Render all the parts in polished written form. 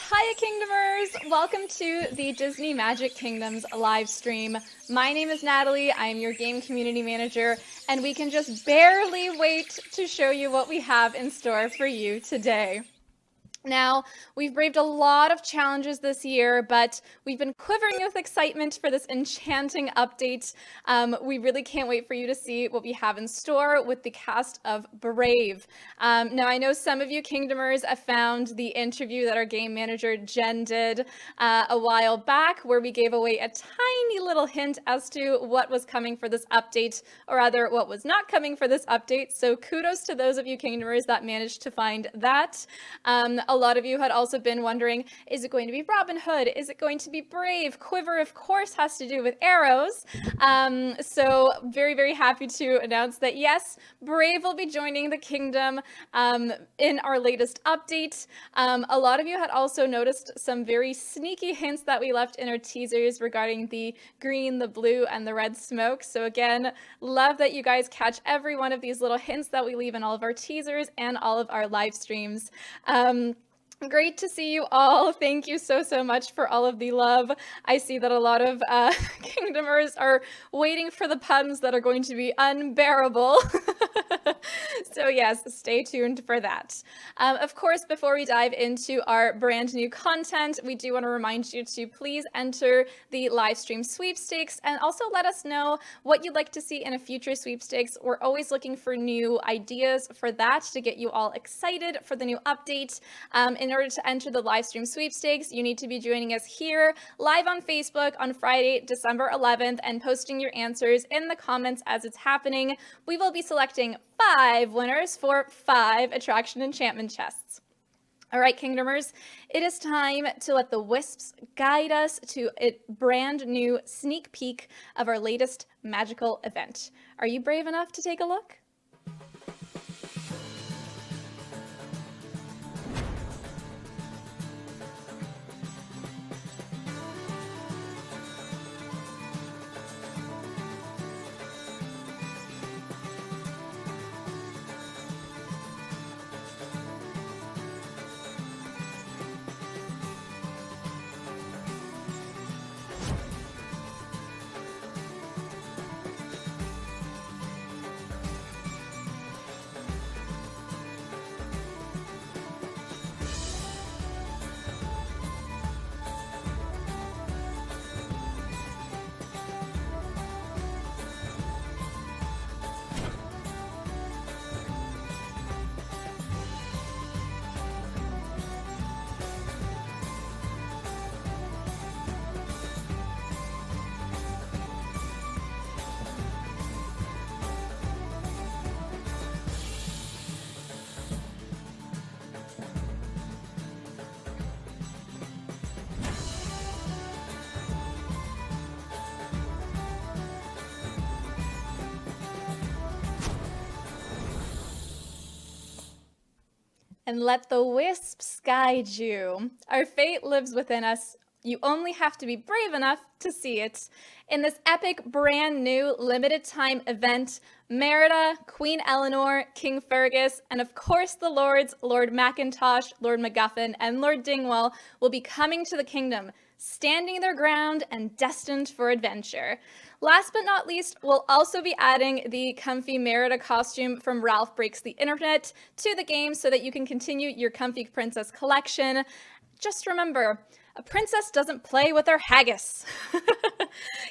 Hiya Kingdomers! Welcome to the Disney Magic Kingdoms live stream. My name is Natalie, I am your game community manager, and we can just barely wait to show you what we have in store for you today. Now, we've braved a lot of challenges this year, but we've been quivering with excitement for this enchanting update. We really can't wait for you to see what we have in store with the cast of Brave. Now, I know some of you Kingdomers have found the interview that our game manager Jen did a while back, where we gave away a tiny little hint as to what was coming for this update, or rather what was not coming for this update. So kudos to those of you Kingdomers that managed to find that. A lot of you had also been wondering, is it going to be Robin Hood? Is it going to be Brave? Quiver, of course, has to do with arrows. So very, very happy to announce that yes, Brave will be joining the kingdom in our latest update. A lot of you had also noticed some very sneaky hints that we left in our teasers regarding the green, the blue, and the red smoke. So again, love that you guys catch every one of these little hints that we leave in all of our teasers and all of our live streams. Great to see you all. Thank you so much for all of the love. I see that a lot of Kingdomers are waiting for the puns that are going to be unbearable. So yes, stay tuned for that. Of course, before we dive into our brand new content, we do want to remind you to please enter the live stream sweepstakes and also let us know what you'd like to see in a future sweepstakes. We're always looking for new ideas for that to get you all excited for the new update. In order to enter the live stream sweepstakes, you need to be joining us here live on Facebook on Friday, December 11th, and posting your answers in the comments as it's happening. We will be selecting 5 winners for 5 attraction enchantment chests. All right, Kingdomers, it is time to let the Wisps guide us to a brand new sneak peek of our latest magical event. Are you brave enough to take a look? And let the Wisps guide you. Our fate lives within us. You only have to be brave enough to see it. In this epic, brand new, limited time event, Merida, Queen Eleanor, King Fergus, and of course the Lords, Lord Macintosh, Lord MacGuffin, and Lord Dingwall will be coming to the kingdom, standing their ground and destined for adventure. Last but not least, we'll also be adding the comfy Merida costume from Ralph Breaks the Internet to the game so that you can continue your comfy princess collection. Just remember, a princess doesn't play with her haggis.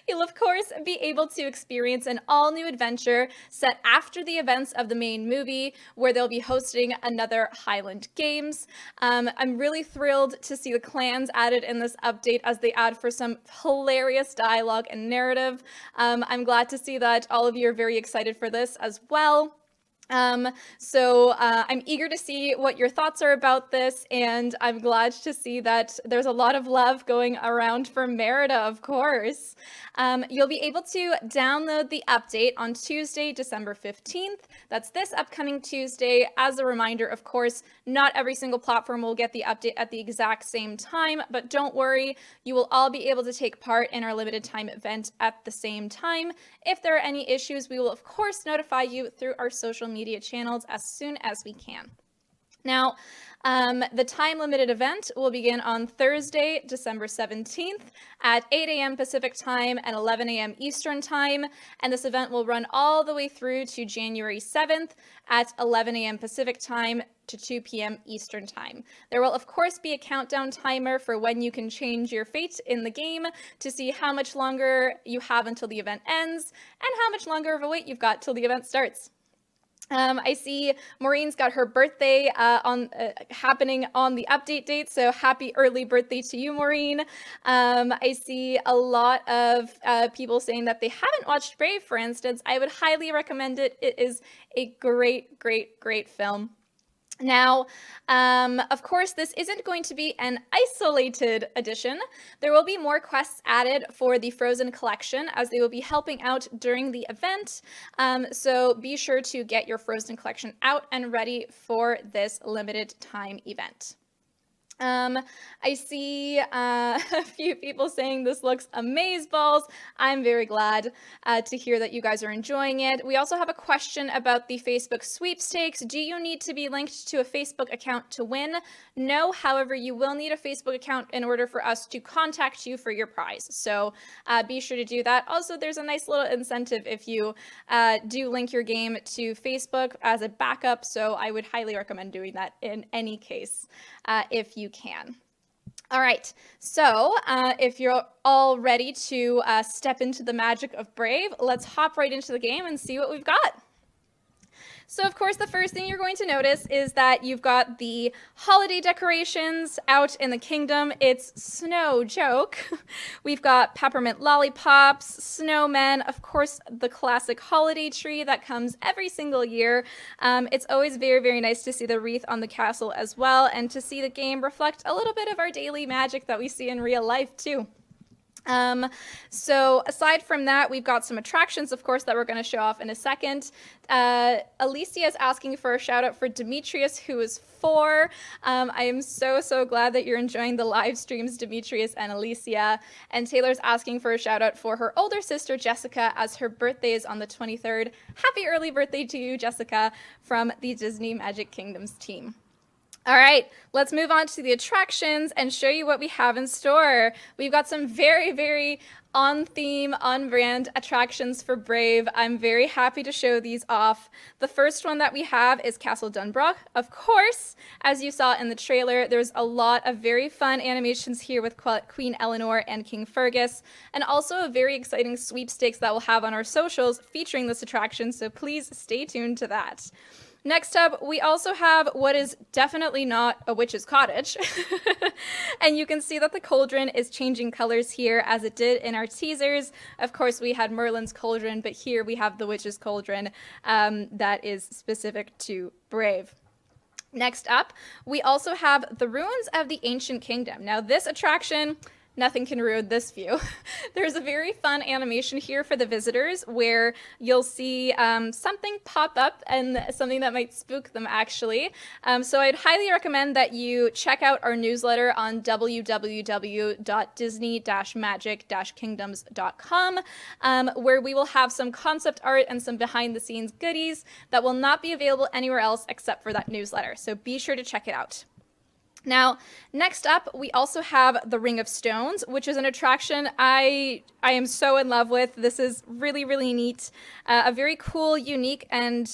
You'll of course be able to experience an all-new adventure set after the events of the main movie, where they'll be hosting another Highland Games. I'm really thrilled to see the clans added in this update as they add for some hilarious dialogue and narrative. I'm glad to see that all of you are very excited for this as well. I'm eager to see what your thoughts are about this, and I'm glad to see that there's a lot of love going around for Merida, of course. You'll be able to download the update on Tuesday, December 15th. That's this upcoming Tuesday. As a reminder, of course, not every single platform will get the update at the exact same time, but don't worry, you will all be able to take part in our limited time event at the same time. If there are any issues, we will of course notify you through our social media channels as soon as we can. Now, the time-limited event will begin on Thursday, December 17th at 8 a.m. Pacific Time and 11 a.m. Eastern Time, and this event will run all the way through to January 7th at 11 a.m. Pacific Time to 2 p.m. Eastern Time. There will, of course, be a countdown timer for when you can change your fate in the game to see how much longer you have until the event ends and how much longer of a wait you've got till the event starts. I see Maureen's got her birthday happening on the update date, so happy early birthday to you, Maureen. I see a lot of people saying that they haven't watched Brave, for instance. I would highly recommend it. It is a great, great, great film. Now, of course, this isn't going to be an isolated edition. There will be more quests added for the Frozen collection as they will be helping out during the event. So be sure to get your Frozen collection out and ready for this limited time event. I see a few people saying this looks amazeballs. I'm very glad to hear that you guys are enjoying it. We also have a question about the Facebook sweepstakes. Do you need to be linked to a Facebook account to win? No, however, you will need a Facebook account in order for us to contact you for your prize. So be sure to do that. Also, there's a nice little incentive if you do link your game to Facebook as a backup. So I would highly recommend doing that in any case if you can. All right, so if you're all ready to step into the magic of Brave, let's hop right into the game and see what we've got. So of course, the first thing you're going to notice is that you've got the holiday decorations out in the kingdom. It's Snow Joke. We've got peppermint lollipops, snowmen, of course, the classic holiday tree that comes every single year. It's always very, very nice to see the wreath on the castle as well, and to see the game reflect a little bit of our daily magic that we see in real life too. So aside from that, we've got some attractions, of course, that we're going to show off in a second. Alicia is asking for a shout out for Demetrius, who is 4. I am so, so glad that you're enjoying the live streams, Demetrius and Alicia. And Taylor's asking for a shout out for her older sister, Jessica, as her birthday is on the 23rd. Happy early birthday to you, Jessica, from the Disney Magic Kingdoms team. All right, let's move on to the attractions and show you what we have in store. We've got some very, very on-theme, on-brand attractions for Brave. I'm very happy to show these off. The first one that we have is Castle DUNBROCH. Of course, as you saw in the trailer, there's a lot of very fun animations here with Queen Eleanor and King Fergus, and also a very exciting sweepstakes that we'll have on our socials featuring this attraction, so please stay tuned to that. Next up, we also have what is definitely not a witch's cottage. And you can see that the cauldron is changing colors here as it did in our teasers. Of course, we had Merlin's cauldron, but here we have the witch's cauldron that is specific to Brave. Next up, we also have the Ruins of the Ancient Kingdom. Now, this attraction, nothing can ruin this view. There's a very fun animation here for the visitors where you'll see something pop up and something that might spook them, actually. So I'd highly recommend that you check out our newsletter on www.disney-magic-kingdoms.com, where we will have some concept art and some behind-the-scenes goodies that will not be available anywhere else except for that newsletter. So be sure to check it out. Now, next up, we also have the Ring of Stones, which is an attraction I am so in love with. This is really, really neat. A very cool, unique, and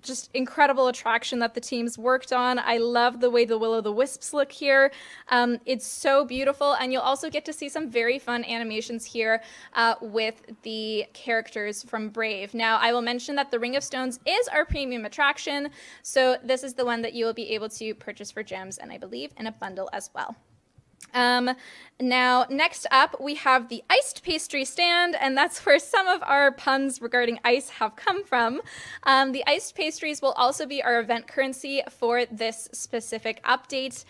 just incredible attraction that the teams worked on. I love the way the Will-o'-the-Wisps look here. It's so beautiful, and you'll also get to see some very fun animations here with the characters from Brave. Now, I will mention that the Ring of Stones is our premium attraction, so this is the one that you will be able to purchase for gems, and I believe in a bundle as well. Now, next up, we have the iced pastry stand, and that's where some of our puns regarding ice have come from. The iced pastries will also be our event currency for this specific update.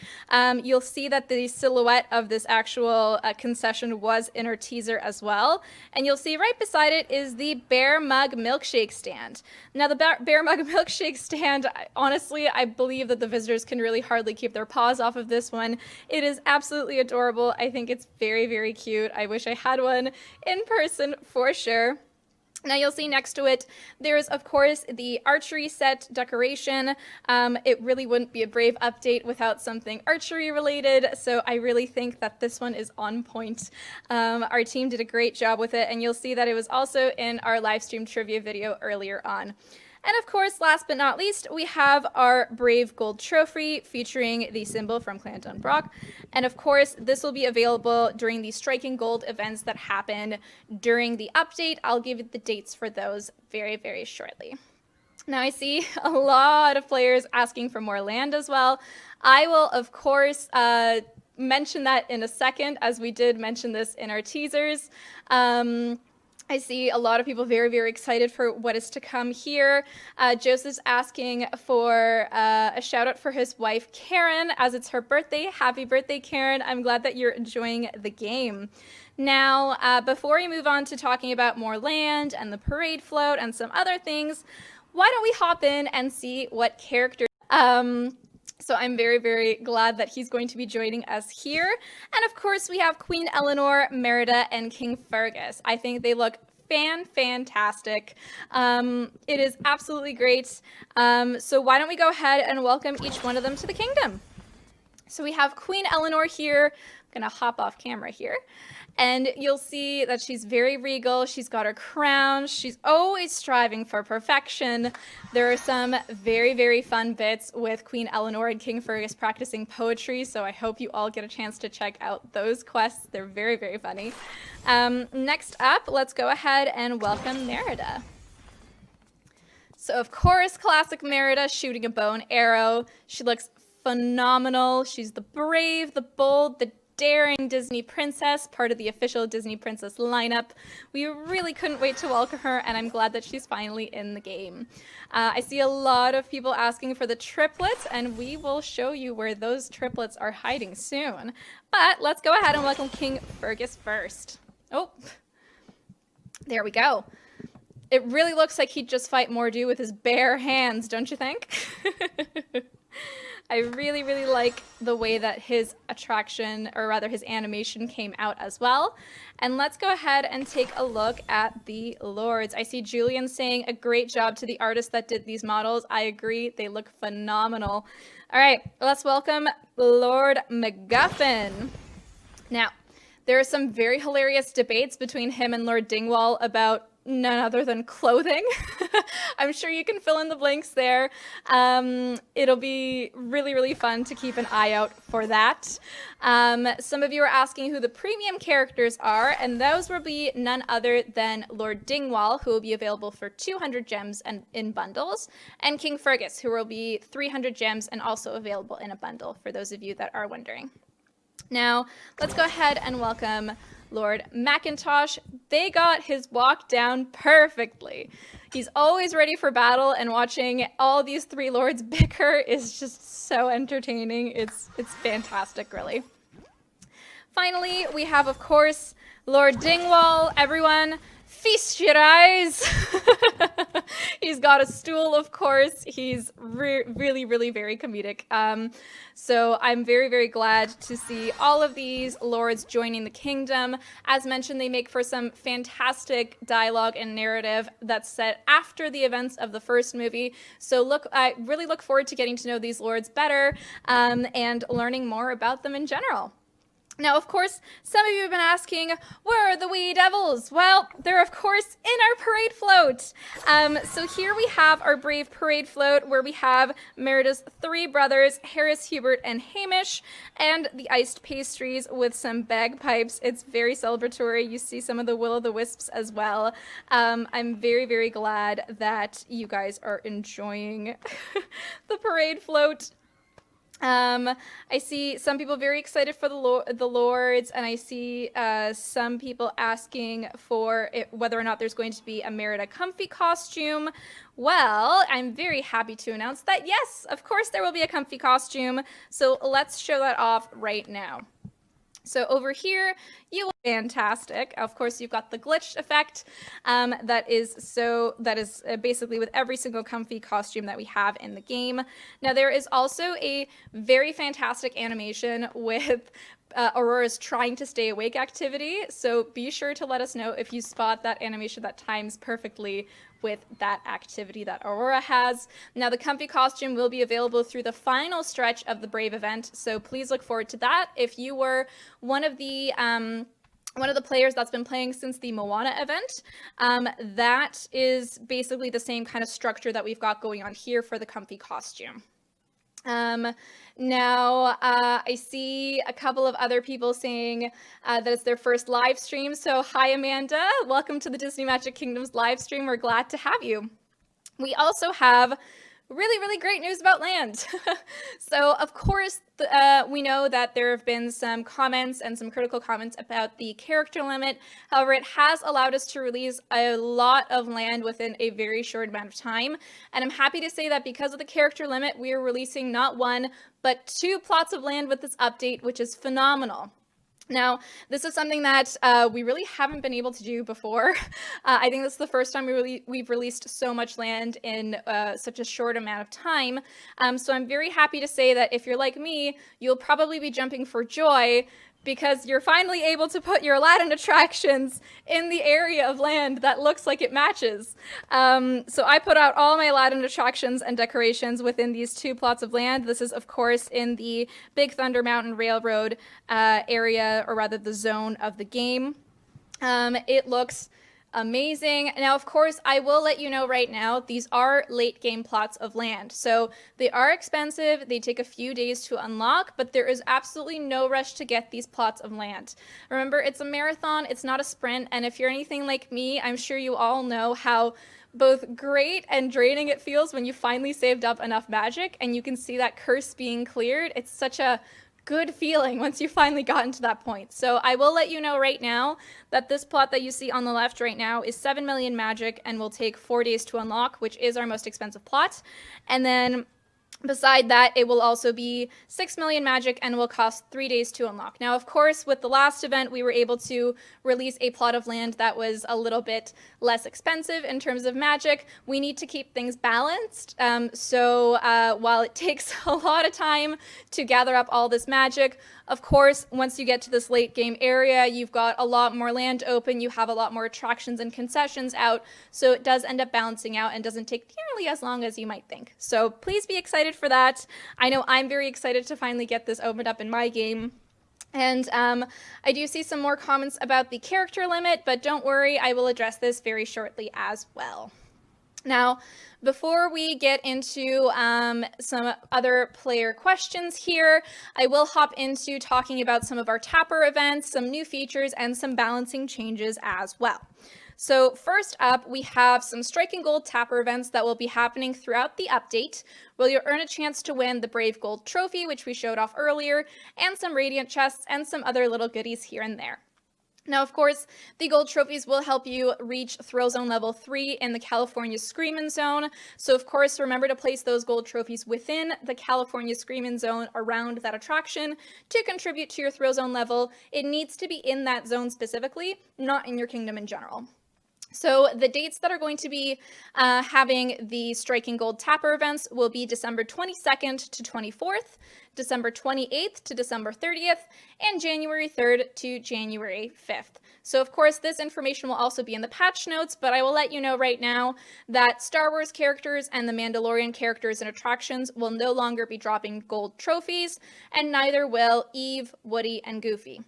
You'll see that the silhouette of this actual concession was in our teaser as well, and you'll see right beside it is the Bear Mug Milkshake stand. Now, the Bear Mug Milkshake stand, honestly, I believe that the visitors can really hardly keep their paws off of this one. It is absolutely adorable. I think it's very, very cute. I wish I had one in person for sure. Now you'll see next to it, there's of course the archery set decoration. It really wouldn't be a Brave update without something archery related, so I really think that this one is on point. Our team did a great job with it, and you'll see that it was also in our live stream trivia video earlier on. And of course, last but not least, we have our Brave Gold Trophy featuring the symbol from Clan DUNBROCH. And of course, this will be available during the Striking Gold events that happen during the update. I'll give you the dates for those very, very shortly. Now I see a lot of players asking for more land as well. I will, of course, mention that in a second, as we did mention this in our teasers. I see a lot of people very, very excited for what is to come here. Joseph's asking for a shout out for his wife, Karen, as it's her birthday. Happy birthday, Karen. I'm glad that you're enjoying the game. Now, before we move on to talking about more land and the parade float and some other things, why don't we hop in and see what characters... So I'm very, very glad that he's going to be joining us here. And of course, we have Queen Eleanor, Merida, and King Fergus. I think they look fantastic. It is absolutely great. So why don't we go ahead and welcome each one of them to the kingdom. So we have Queen Eleanor here. I'm going to hop off camera here. And you'll see that she's very regal. She's got her crown. She's always striving for perfection. There are some very, very fun bits with Queen Eleanor and King Fergus practicing poetry, so I hope you all get a chance to check out those quests. They're very, very funny. Next up, let's go ahead and welcome Merida. So of course, classic Merida shooting a bow and arrow. She looks phenomenal. She's the brave, the bold, the daring Disney princess, part of the official Disney princess lineup. We really couldn't wait to welcome her, and I'm glad that she's finally in the game. I see a lot of people asking for the triplets, and we will show you where those triplets are hiding soon. But let's go ahead and welcome King Fergus first. Oh, there we go. It really looks like he'd just fight Mor'du with his bare hands, don't you think? I really, really like the way that his attraction, or rather his animation, came out as well. And let's go ahead and take a look at the lords. I see Julian saying a great job to the artist that did these models. I agree, they look phenomenal. All right, let's welcome Lord MacGuffin. Now, there are some very hilarious debates between him and Lord Dingwall about none other than clothing. I'm sure you can fill in the blanks there. It'll be really, really fun to keep an eye out for that. Some of you are asking who the premium characters are, and those will be none other than Lord Dingwall, who will be available for 200 gems and in bundles, and King Fergus, who will be 300 gems and also available in a bundle, for those of you that are wondering. Now, let's go ahead and welcome Lord Macintosh. They got his walk down perfectly. He's always ready for battle, and watching all these three lords bicker is just so entertaining. It's fantastic, really. Finally, we have, of course, Lord Dingwall. Everyone, feast your eyes. He's got a stool, of course. He's really, really very comedic. So I'm very, very glad to see all of these lords joining the kingdom. As mentioned, they make for some fantastic dialogue and narrative that's set after the events of the first movie. So I really look forward to getting to know these lords better and learning more about them in general. Now, of course, some of you have been asking, where are the wee devils? Well, they're, of course, in our parade float. So here we have our brave parade float, where we have Merida's three brothers, Harris, Hubert, and Hamish, and the iced pastries with some bagpipes. It's very celebratory. You see some of the will-o'-the-wisps as well. I'm very, very glad that you guys are enjoying the parade float. I see some people very excited for the lords, and I see some people asking for whether or not there's going to be a Merida comfy costume. Well, I'm very happy to announce that yes, of course there will be a comfy costume, so let's show that off right now. So over here, fantastic. Of course, you've got the glitch effect that is basically with every single comfy costume that we have in the game. Now there is also a very fantastic animation with Aurora's trying to stay awake activity. So be sure to let us know if you spot that animation that times perfectly with that activity that Aurora has. Now the comfy costume will be available through the final stretch of the Brave event, so please look forward to that. If you were one of the players that's been playing since the Moana event, that is basically the same kind of structure that we've got going on here for the comfy costume. Now, I see a couple of other people saying that it's their first live stream. So hi, Amanda. Welcome to the Disney Magic Kingdoms live stream. We're glad to have you. We also have really, really great news about land. So, of course, we know that there have been some comments and some critical comments about the character limit. However, it has allowed us to release a lot of land within a very short amount of time. And I'm happy to say that because of the character limit, we are releasing not one, but 2 plots of land with this update, which is phenomenal. Now, this is something that we really haven't been able to do before. I think this is the first time we've released so much land in such a short amount of time. So I'm very happy to say that if you're like me, you'll probably be jumping for joy because you're finally able to put your Aladdin attractions in the area of land that looks like it matches. So I put out all my Aladdin attractions and decorations within these 2 plots of land. This is, of course, in the Big Thunder Mountain Railroad area, or rather the zone of the game. It looks amazing. Now, of course, I will let you know right now, these are late game plots of land. So they are expensive. They take a few days to unlock, but there is absolutely no rush to get these plots of land. Remember, it's a marathon. It's not a sprint. And if you're anything like me, I'm sure you all know how both great and draining it feels when you finally saved up enough magic and you can see that curse being cleared. It's such a good feeling once you finally gotten to that point. So I will let you know right now that this plot that you see on the left right now is 7 million magic and will take 4 days to unlock, which is our most expensive plot. And then beside that, it will also be 6 million magic and will cost 3 days to unlock. Now, of course, with the last event, we were able to release a plot of land that was a little bit less expensive in terms of magic. We need to keep things balanced. So while it takes a lot of time to gather up all this magic, of course, once you get to this late game area, you've got a lot more land open, you have a lot more attractions and concessions out, so it does end up balancing out and doesn't take nearly as long as you might think. So please be excited for that. I know I'm very excited to finally get this opened up in my game. And I do see some more comments about the character limit, but don't worry, I will address this very shortly as well. Now, before we get into some other player questions here, I will hop into talking about some of our Tapper events, some new features, and some balancing changes as well. So first up, we have some Striking Gold Tapper events that will be happening throughout the update, where you'll earn a chance to win the Brave Gold Trophy, which we showed off earlier, and some Radiant Chests, and some other little goodies here and there. Now, of course, the gold trophies will help you reach Thrill Zone level 3 in the California Screamin' Zone. So, of course, remember to place those gold trophies within the California Screamin' Zone around that attraction to contribute to your Thrill Zone level. It needs to be in that zone specifically, not in your kingdom in general. So the dates that are going to be having the Striking Gold Tapper events will be December 22nd to 24th, December 28th to December 30th, and January 3rd to January 5th. So of course this information will also be in the patch notes, but I will let you know right now that Star Wars characters and the Mandalorian characters and attractions will no longer be dropping gold trophies, and neither will Eve, Woody, and Goofy.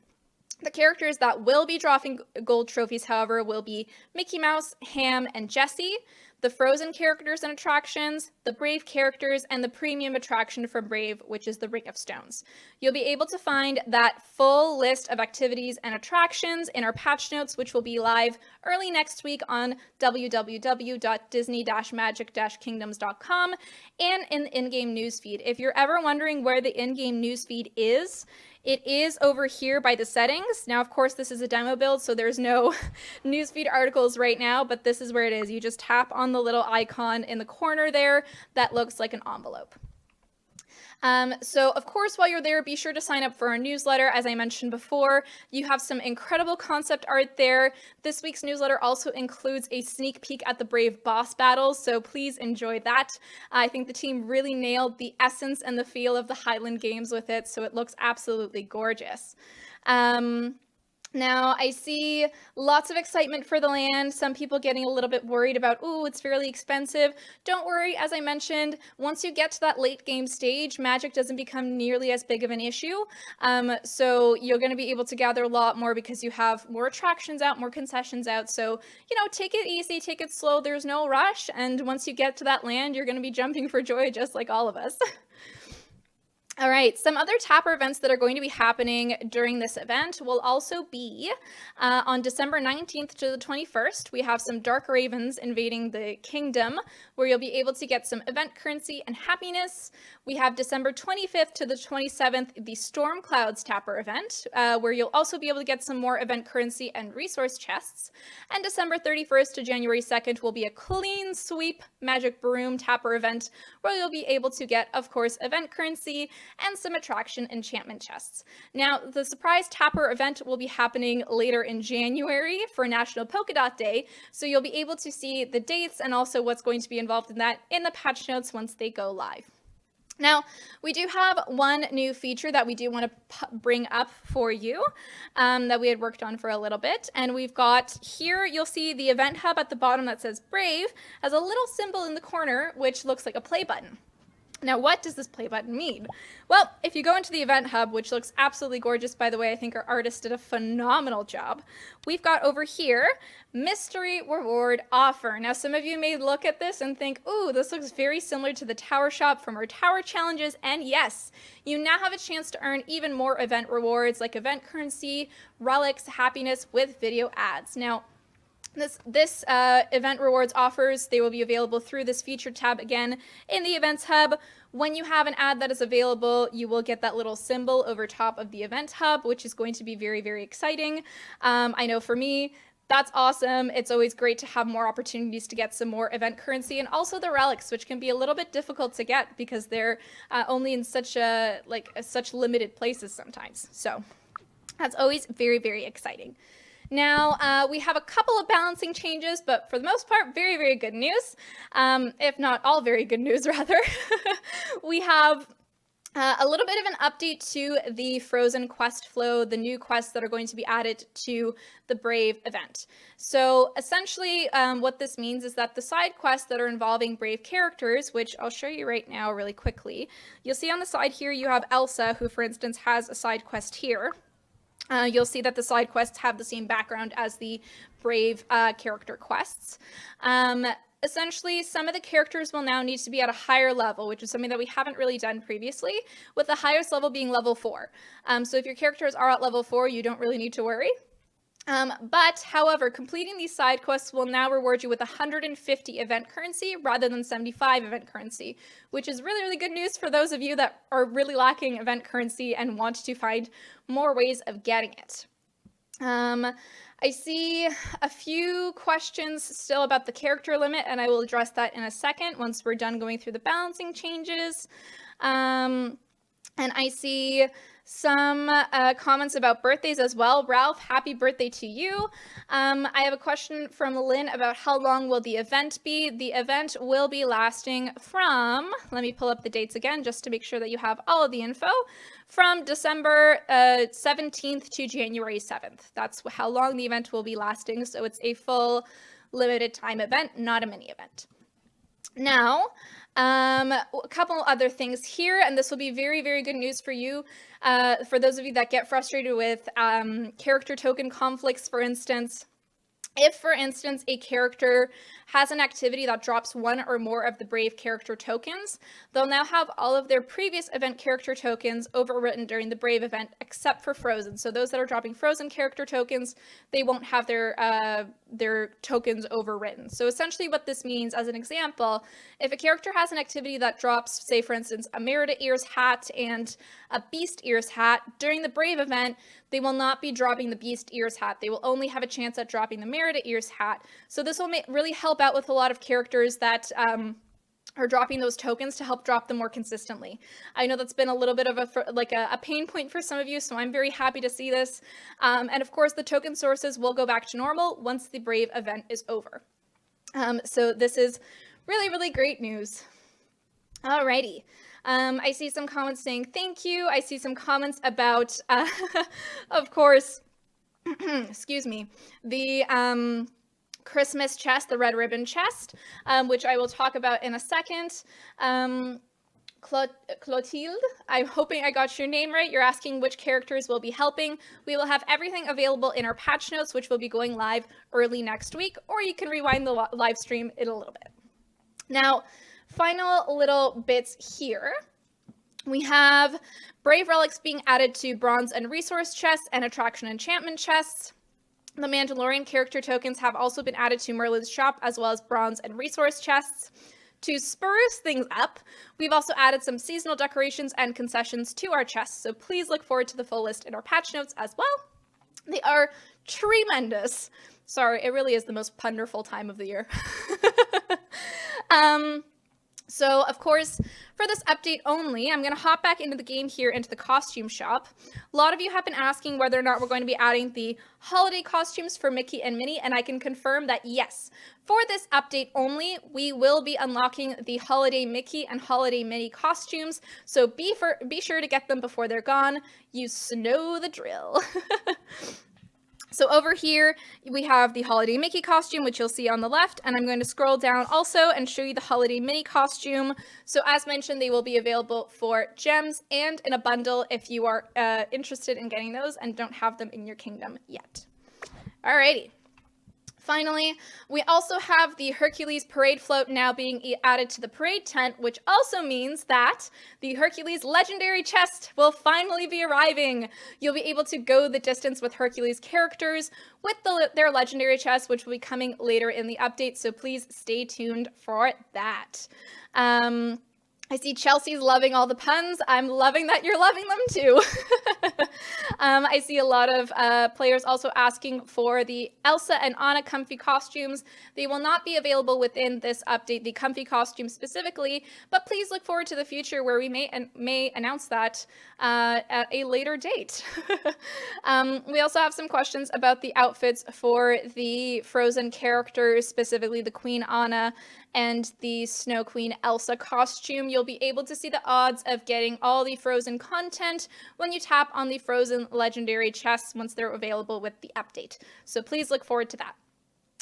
The characters that will be dropping gold trophies, however, will be Mickey Mouse, Ham, and Jessie, the Frozen characters and attractions, the Brave characters, and the premium attraction from Brave, which is the Ring of Stones. You'll be able to find that full list of activities and attractions in our patch notes, which will be live early next week on www.disney-magic-kingdoms.com and in the in-game newsfeed. If you're ever wondering where the in-game newsfeed is, it is over here by the settings. Now, of course, this is a demo build, so there's no newsfeed articles right now, but this is where it is. You just tap on the little icon in the corner there that looks like an envelope. So of course, while you're there, be sure to sign up for our newsletter. As I mentioned before, you have some incredible concept art there. This week's newsletter also includes a sneak peek at the Brave boss battles, so please enjoy that. I think the team really nailed the essence and the feel of the Highland Games with it, so it looks absolutely gorgeous. Now, I see lots of excitement for the land, some people getting a little bit worried about, ooh, it's fairly expensive. Don't worry, as I mentioned, once you get to that late game stage, magic doesn't become nearly as big of an issue. So you're going to be able to gather a lot more because you have more attractions out, more concessions out. So, take it easy, take it slow, there's no rush. And once you get to that land, you're going to be jumping for joy just like all of us. All right, some other Tapper events that are going to be happening during this event will also be on December 19th to the 21st. We have some Dark Ravens invading the kingdom, where you'll be able to get some event currency and happiness. We have December 25th to the 27th, the Storm Clouds Tapper event, where you'll also be able to get some more event currency and resource chests. And December 31st to January 2nd will be a clean sweep Magic Broom Tapper event, where you'll be able to get, of course, event currency and some attraction enchantment chests. Now, the surprise Tapper event will be happening later in January for National Polka Dot Day, so you'll be able to see the dates and also what's going to be involved in that in the patch notes once they go live. Now, we do have one new feature that we do want to bring up for you that we had worked on for a little bit. And we've got here, you'll see the event hub at the bottom that says Brave has a little symbol in the corner, which looks like a play button. Now, what does this play button mean? Well, if you go into the event hub, which looks absolutely gorgeous, by the way, I think our artist did a phenomenal job. We've got over here, mystery reward offer. Now, some of you may look at this and think, ooh, this looks very similar to the tower shop from our tower challenges. And yes, you now have a chance to earn even more event rewards like event currency, relics, happiness with video ads. Now, This event rewards offers, they will be available through this featured tab again in the events hub. When you have an ad that is available, you will get that little symbol over top of the event hub, which is going to be very, very exciting. I know for me, that's awesome. It's always great to have more opportunities to get some more event currency, and also the relics, which can be a little bit difficult to get because they're only in such limited places sometimes. So that's always very, very exciting. Now, we have a couple of balancing changes, but for the most part, very, very good news. If not all very good news, rather. We have a little bit of an update to the Frozen quest flow, the new quests that are going to be added to the Brave event. So essentially, what this means is that the side quests that are involving Brave characters, which I'll show you right now really quickly, you'll see on the side here, you have Elsa, who, for instance, has a side quest here. You'll see that the side quests have the same background as the Brave character quests. Essentially, some of the characters will now need to be at a higher level, which is something that we haven't really done previously, with the highest level being level 4. So if your characters are at level 4, you don't really need to worry. But, however, completing these side quests will now reward you with 150 event currency rather than 75 event currency, which is really, really good news for those of you that are really lacking event currency and want to find more ways of getting it. I see a few questions still about the character limit, and I will address that in a second once we're done going through the balancing changes. And I see some comments about birthdays as well. Ralph, happy birthday to you. I have a question from Lynn about how long will the event be. The event will be lasting from, let me pull up the dates again just to make sure that you have all of the info, from December 17th to January 7th. That's how long the event will be lasting. So it's a full limited time event, not a mini event. Now, a couple other things here, and this will be very, very good news for you. For those of you that get frustrated with character token conflicts, for instance. If, for instance, a character has an activity that drops one or more of the Brave character tokens, they'll now have all of their previous event character tokens overwritten during the Brave event, except for Frozen. So those that are dropping Frozen character tokens, they won't have their tokens overwritten. So essentially what this means, as an example, if a character has an activity that drops, say, for instance, a Merida Ears hat and a Beast Ears hat, during the Brave event, they will not be dropping the Beast Ears hat. They will only have a chance at dropping the Merida Ears hat. So this will really help out with a lot of characters that or dropping those tokens to help drop them more consistently. I know that's been a little bit of a pain point for some of you, so I'm very happy to see this. And of course, the token sources will go back to normal once the Brave event is over. So this is really, really great news. Alrighty. I see some comments saying thank you. I see some comments about, of course, excuse me, the Christmas chest, the red ribbon chest, which I will talk about in a second. Clotilde, I'm hoping I got your name right. You're asking which characters will be helping. We will have everything available in our patch notes, which will be going live early next week, or you can rewind the live stream in a little bit. Now, final little bits here. We have Brave Relics being added to Bronze and Resource chests and Attraction Enchantment chests. The Mandalorian character tokens have also been added to Merlin's shop, as well as Bronze and Resource chests. To spruce things up, we've also added some seasonal decorations and concessions to our chests, so please look forward to the full list in our patch notes as well. They are tremendous. Sorry, it really is the most wonderful time of the year. So, of course, for this update only, I'm going to hop back into the game here into the costume shop. A lot of you have been asking whether or not we're going to be adding the holiday costumes for Mickey and Minnie, and I can confirm that yes, for this update only, we will be unlocking the holiday Mickey and holiday Minnie costumes, so be sure to get them before they're gone. You know the drill. So over here, we have the Holiday Mickey costume, which you'll see on the left, and I'm going to scroll down also and show you the Holiday Minnie costume. So as mentioned, they will be available for gems and in a bundle if you are interested in getting those and don't have them in your kingdom yet. Alrighty. Finally, we also have the Hercules parade float now being added to the parade tent, which also means that the Hercules legendary chest will finally be arriving. You'll be able to go the distance with Hercules characters with their legendary chest, which will be coming later in the update, so please stay tuned for that. I see Chelsea's loving all the puns. I'm loving that you're loving them too. I see a lot of players also asking for the Elsa and Anna comfy costumes. They will not be available within this update, the comfy costume specifically, but please look forward to the future where we may announce that at a later date. We also have some questions about the outfits for the Frozen characters, specifically the Queen Anna and the Snow Queen Elsa costume. You'll be able to see the odds of getting all the Frozen content when you tap on the Frozen legendary chests once they're available with the update. So please look forward to that.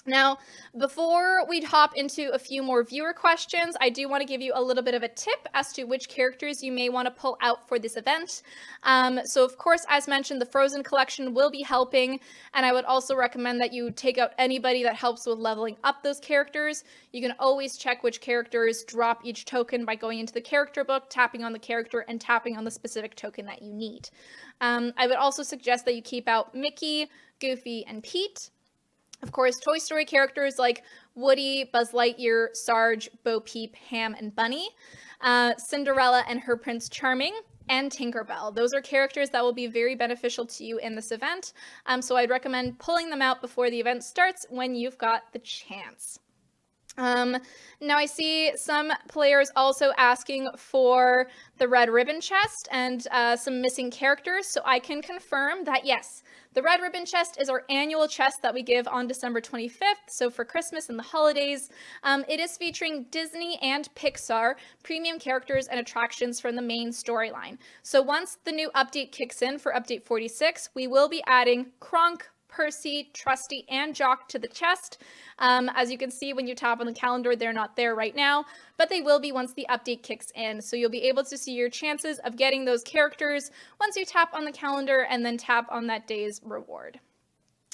Now, before we hop into a few more viewer questions, I do want to give you a little bit of a tip as to which characters you may want to pull out for this event. So of course, as mentioned, the Frozen collection will be helping, and I would also recommend that you take out anybody that helps with leveling up those characters. You can always check which characters drop each token by going into the character book, tapping on the character, and tapping on the specific token that you need. I would also suggest that you keep out Mickey, Goofy, and Pete. Of course, Toy Story characters like Woody, Buzz Lightyear, Sarge, Bo Peep, Ham, and Bunny, Cinderella and her Prince Charming, and Tinkerbell. Those are characters that will be very beneficial to you in this event, so I'd recommend pulling them out before the event starts when you've got the chance. Now I see some players also asking for the red ribbon chest and some missing characters, so I can confirm that yes, the red ribbon chest is our annual chest that we give on December 25th, so for Christmas and the holidays. It is featuring Disney and Pixar premium characters and attractions from the main storyline. So once the new update kicks in for update 46, we will be adding Kronk, Percy, Trusty, and Jock to the chest. As you can see when you tap on the calendar, they're not there right now, but they will be once the update kicks in. So you'll be able to see your chances of getting those characters once you tap on the calendar and then tap on that day's reward.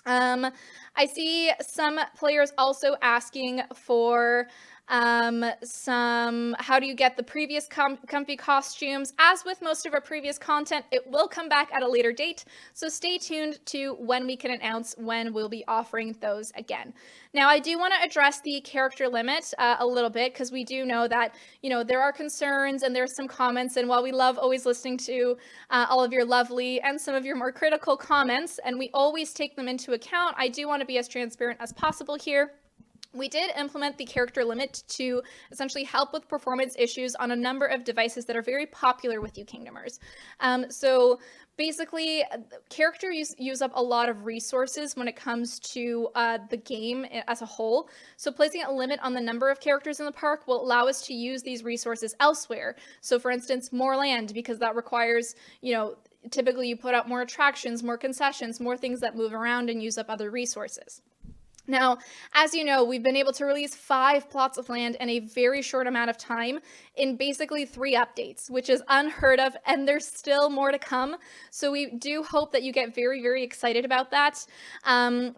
I see some players also asking for how do you get the previous comfy costumes. As with most of our previous content, it will come back at a later date, so stay tuned to when we can announce when we'll be offering those again. Now, I do want to address the character limit a little bit, because we do know that, you know, there are concerns and there's some comments, and while we love always listening to all of your lovely and some of your more critical comments, and we always take them into account, I do want to be as transparent as possible here. We did implement the character limit to essentially help with performance issues on a number of devices that are very popular with you Kingdomers. So basically, characters use up a lot of resources when it comes to the game as a whole. So placing a limit on the number of characters in the park will allow us to use these resources elsewhere. So for instance, more land, because that requires, typically you put out more attractions, more concessions, more things that move around and use up other resources. Now, as you know, we've been able to release 5 plots of land in a very short amount of time in basically 3 updates, which is unheard of, and there's still more to come. So we do hope that you get very, very excited about that.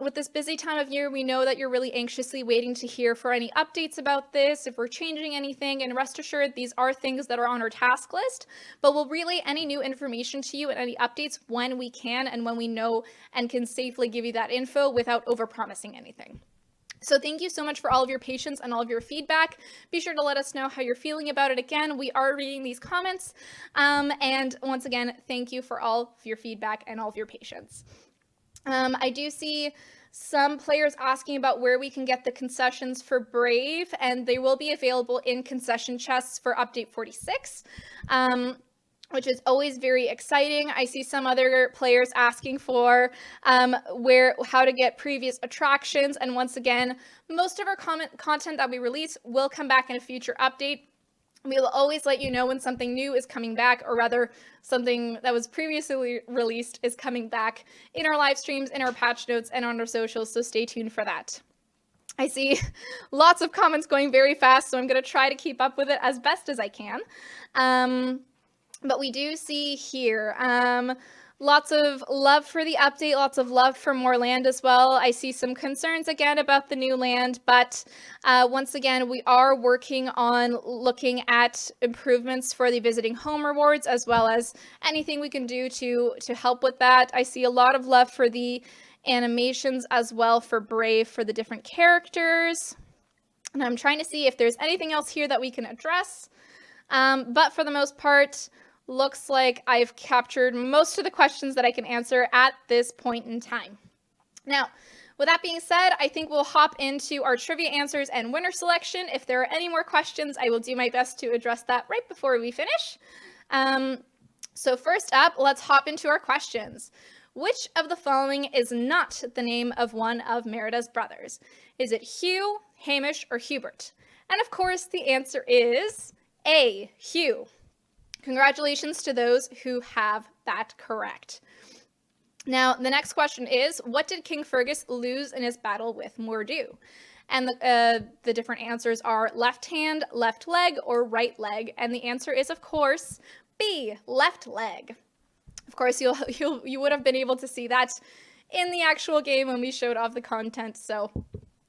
With this busy time of year, we know that you're really anxiously waiting to hear for any updates about this, if we're changing anything, and rest assured, these are things that are on our task list, but we'll relay any new information to you and any updates when we can and when we know and can safely give you that info without overpromising anything. So thank you so much for all of your patience and all of your feedback. Be sure to let us know how you're feeling about it. Again, we are reading these comments. And once again, thank you for all of your feedback and all of your patience. I do see some players asking about where we can get the concessions for Brave, and they will be available in concession chests for update 46. Which is always very exciting. I see some other players asking for how to get previous attractions. And once again, most of our content that we release will come back in a future update. We will always let you know when something new is coming back, or rather something that was previously released is coming back in our live streams, in our patch notes, and on our socials. So stay tuned for that. I see lots of comments going very fast, so I'm going to try to keep up with it as best as I can. But we do see here lots of love for the update, lots of love for more land as well. I see some concerns again about the new land, but once again, we are working on looking at improvements for the visiting home rewards, as well as anything we can do to help with that. I see a lot of love for the animations as well for Brave, for the different characters. And I'm trying to see if there's anything else here that we can address. But for the most part, looks like I've captured most of the questions that I can answer at this point in time. Now, with that being said, I think we'll hop into our trivia answers and winner selection. If there are any more questions, I will do my best to address that right before we finish. So first up, let's hop into our questions. Which of the following is not the name of one of Merida's brothers? Is it Hugh, Hamish, or Hubert? And of course, the answer is A, Hugh. Congratulations to those who have that correct. Now, the next question is, what did King Fergus lose in his battle with Mor'du? And the different answers are left hand, left leg, or right leg. And the answer is, of course, B, left leg. Of course, you would have been able to see that in the actual game when we showed off the content. So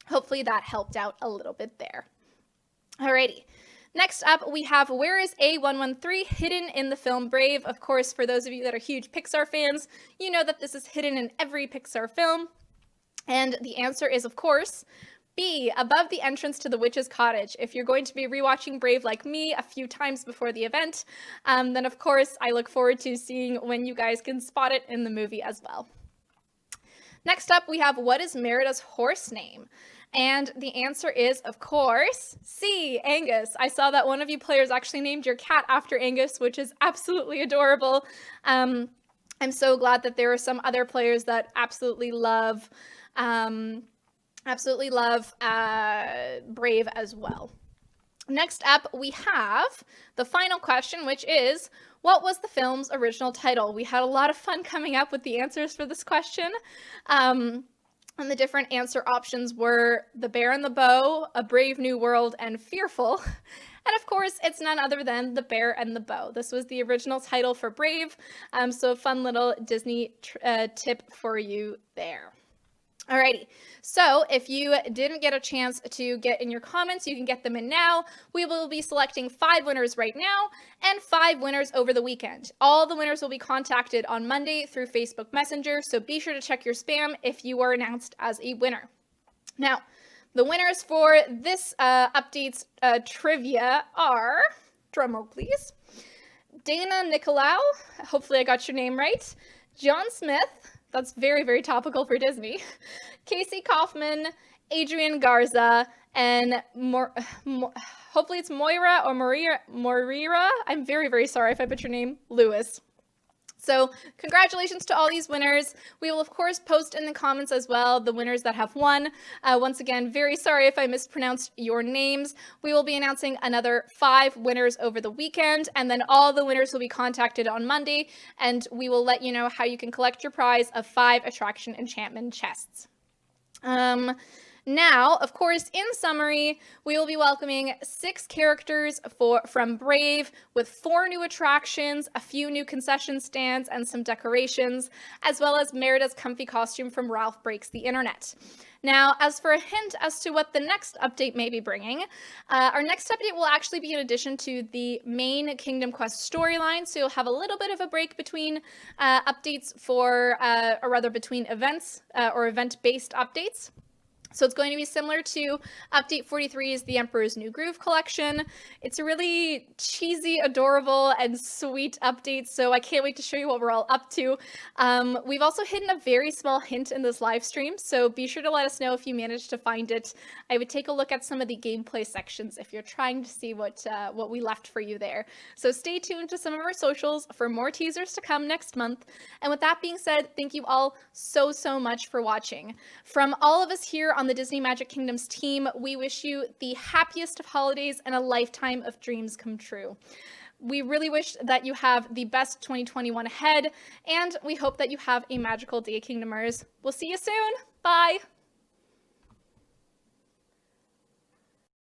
hopefully that helped out a little bit there. Alrighty. Next up, we have, where is A113 hidden in the film Brave? Of course, for those of you that are huge Pixar fans, you know that this is hidden in every Pixar film. And the answer is, of course, B, above the entrance to the witch's cottage. If you're going to be rewatching Brave like me a few times before the event, then of course, I look forward to seeing when you guys can spot it in the movie as well. Next up, we have, what is Merida's horse name? And the answer is, of course, C, Angus. I saw that one of you players actually named your cat after Angus, which is absolutely adorable. I'm so glad that there are some other players that absolutely love Brave as well. Next up, we have the final question, which is, what was the film's original title? We had a lot of fun coming up with the answers for this question. And the different answer options were The Bear and the Bow, A Brave New World, and Fearful. And of course, it's none other than The Bear and the Bow. This was the original title for Brave, so a fun little Disney tip for you there. Alrighty, so if you didn't get a chance to get in your comments, you can get them in now. We will be selecting 5 winners right now and 5 winners over the weekend. All the winners will be contacted on Monday through Facebook Messenger, so be sure to check your spam if you were announced as a winner. Now, the winners for this update's trivia are, drumroll please, Dana Nicolau, hopefully I got your name right, John Smith, that's very, very topical for Disney, Casey Kaufman, Adrian Garza, and hopefully it's Moira or Moira. I'm very, very sorry if I butchered your name, Lewis. So congratulations to all these winners. We will, of course, post in the comments as well the winners that have won. Once again, very sorry if I mispronounced your names. We will be announcing another 5 winners over the weekend, and then all the winners will be contacted on Monday, and we will let you know how you can collect your prize of 5 attraction enchantment chests. Now, of course, in summary, we will be welcoming 6 characters from Brave with 4 new attractions, a few new concession stands, and some decorations, as well as Merida's comfy costume from Ralph Breaks the Internet. Now, as for a hint as to what the next update may be bringing, our next update will actually be in addition to the main Kingdom Quest storyline, so you'll have a little bit of a break between updates or rather between events or event-based updates. So it's going to be similar to Update 43's The Emperor's New Groove collection. It's a really cheesy, adorable, and sweet update, so I can't wait to show you what we're all up to. We've also hidden a very small hint in this live stream, so be sure to let us know if you managed to find it. I would take a look at some of the gameplay sections if you're trying to see what we left for you there. So stay tuned to some of our socials for more teasers to come next month. And with that being said, thank you all so much for watching. From all of us here on the Disney Magic Kingdoms team, we wish you the happiest of holidays and a lifetime of dreams come true. We really wish that you have the best 2021 ahead, and we hope that you have a magical day, Kingdomers. We'll see you soon. Bye.